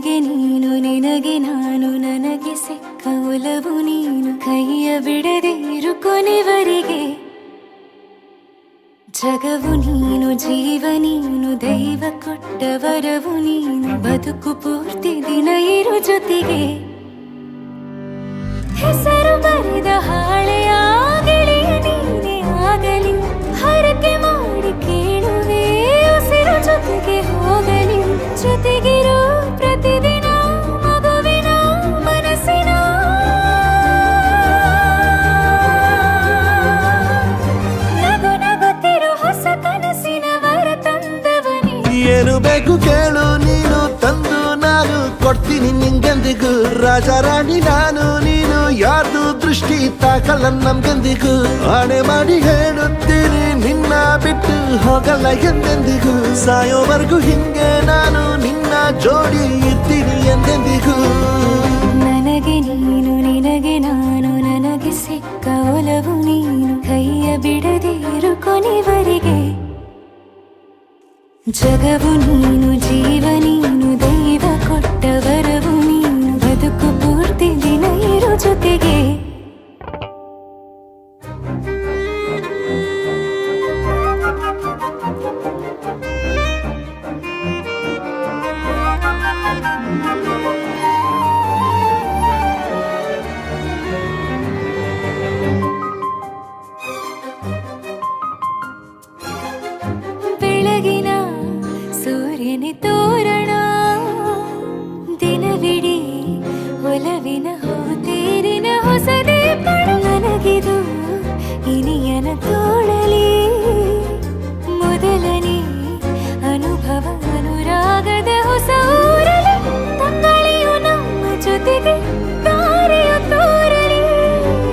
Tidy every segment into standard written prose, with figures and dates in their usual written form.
ನನಗೆ ನೀನು ನಿನಗೆ ನಾನು ನನಗೆ ಸಿಕ್ಕ ಒಲವು ನೀನು ಕೈಯ ಬಿಡದೆ ಇರು ಕೊನೆವರೆಗೆ ಜಗವು ನೀನು ಜೀವ ನೀನು ದೈವ ಕೊಟ್ಟ ವರವು ನೀನು ಬದುಕು ಪೂರ್ತಿ ದಿನ ಇರು ಜೊತೆಗೆ ಹೆಸರು ಬರೆದ ಹಾಳೆಯ ಗೆಳೆಯ ನೀನೇ ಆಗಲಿ ಹರಕೆ ಮಾಡಿ ಕೇಳುವೆ ಉಸಿರು ಜೊತೆಗೆ ಹೋಗಲಿ ಜೊತೆಗಿರೋ ಪ್ರತಿದಿನ ಮಗುವಿನ ಮನಸ್ಸಿನ ನಗು ನಗುತ್ತಿರೋ ಹೊಸ ಕನಸಿನ ವರ ತಂದವನೇ ಏನು ಬೇಕು ಕೇಳು ನೀನು ತಂದು ನಾನು ಕೊಡ್ತೀನಿ ನಿಂಗೆಂದಿಗೂ ರಾಜ ರಾಣಿ ನಾನು ನೀನು ಯಾರ್ದು ದೃಷ್ಟಿ ತಾಕಲ್ಲ ನಮ್ಗೆಂದಿಗೂ ಆಣೆ ಮಾಡಿ ಹೇಳುತ್ತೀನಿ ನಿನ್ನ ಬಿಟ್ಟು ಹೋಗಲ್ಲ ಎಂದೆಂದಿಗೂ ಸಾಯೋವರೆಗೂ ಹಿಂಗೆ ನಾನು ನಿನ್ನ ಜೋಡಿ ಇರ್ತೀನಿ ಎಂದೆಂದಿಗೂ ನನಗೆ ನೀನು ನಿನಗೆ ನಾನು ನನಗೆ ಸಿಕ್ಕ ಒಲವು ನೀನು ಕೈಯ ಬಿಡದೆ ಇರು ಕೊನೆವರೆಗೆ ಜಗವು ನೀನು ಜೀವ ನೀನು ದೈವ ಕೊಟ್ಟ ವರವು ನೀನು ಬದುಕು ಪೂರ್ತಿ ದಿನ ಇರು ಜೊತೆಗೆ ಬೆಳಗಿನ ಸೂರ್ಯನ ತೋರಣ ದಿನವಿಡೀ ಒಲವಿನ ಹೂತೇರಿನ ಹೊಸದೇ ಪಡ ನನಗಿದು ಇನಿಯನ ತೋಳಲಿ ಮೊದಲನೇ ಅನುಭವ ಅನುರಾಗದ ಹೊಸ ಊರಲಿ ತಂಗಳಿಯು ನಮ್ಮ ಜೊತೆಗೆ ತಾರೆಯು ತೋರಲಿ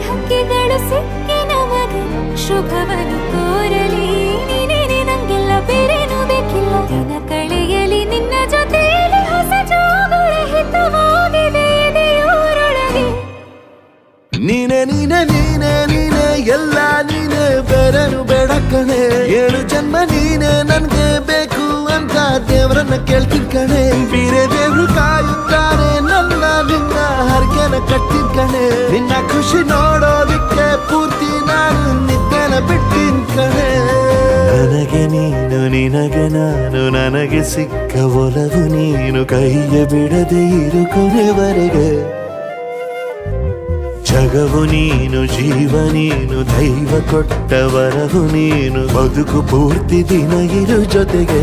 ಹಕ್ಕಿಗಳು ಸಿಕ್ಕಿ ನಮಗೆ ಶುಭವನ್ನು ಕೋರಲಿ ನೀನೇನೆ ನಂಗೆಲ್ಲ ಬೇರೇನು ಬೇಕಿಲ್ಲ ದಿನ ಕಳೆಯಲಿ ನಿನ್ನ ಜೊತೆಯಲ್ಲಿ ಹೊಸ ಜೋಗುಳ ಹಿತವಾಗಿದೆ ಎದೆಯೂರೊಳಗೆ ನೀನೆ ನೀನೆ ನೀನೆ ನೀನೆ ಎಲ್ಲ ನೀನೆ ಬೇರೆನು ಬೇಡ ಕಣೆ ಏಳು ಜನ್ಮ ನೀನೆ ನನ್ಗೆ ಬೇಕು ಅಂತ ದೇವರನ್ನ ಕೇಳ್ತೀನಿ ಕಣೆ ಬೇರೆ ದೇವ್ರು ಕಾಯುತ್ತಾರೆ ನನ್ನ ನಿನ್ನ ಹರಕೆನ ಕಟ್ಟಿನ ಕಣೆ ನಿನ್ನ ಖುಷಿ ನೋಡೋದಿಕ್ಕೆ ಪೂರ್ತಿ ನಾನು ನಿದ್ದೆನ ಬಿಟ್ಟಿನ ಕಣೆ ನನಗೆ ನೀನು ನಿನಗೆ ನಾನು ನನಗೆ ಸಿಕ್ಕ ಒಲವು ನೀನು ಕೈಯ ಬಿಡದೆ ಇರು ಕೊನೆವರೆಗೆ ಜಗವು ನೀನು ಜೀವ ನೀನು ದೈವ ಕೊಟ್ಟ ವರವು ನೀನು ಬದುಕು ಪೂರ್ತಿ ದಿನ ಇರು ಜೊತೆಗೆ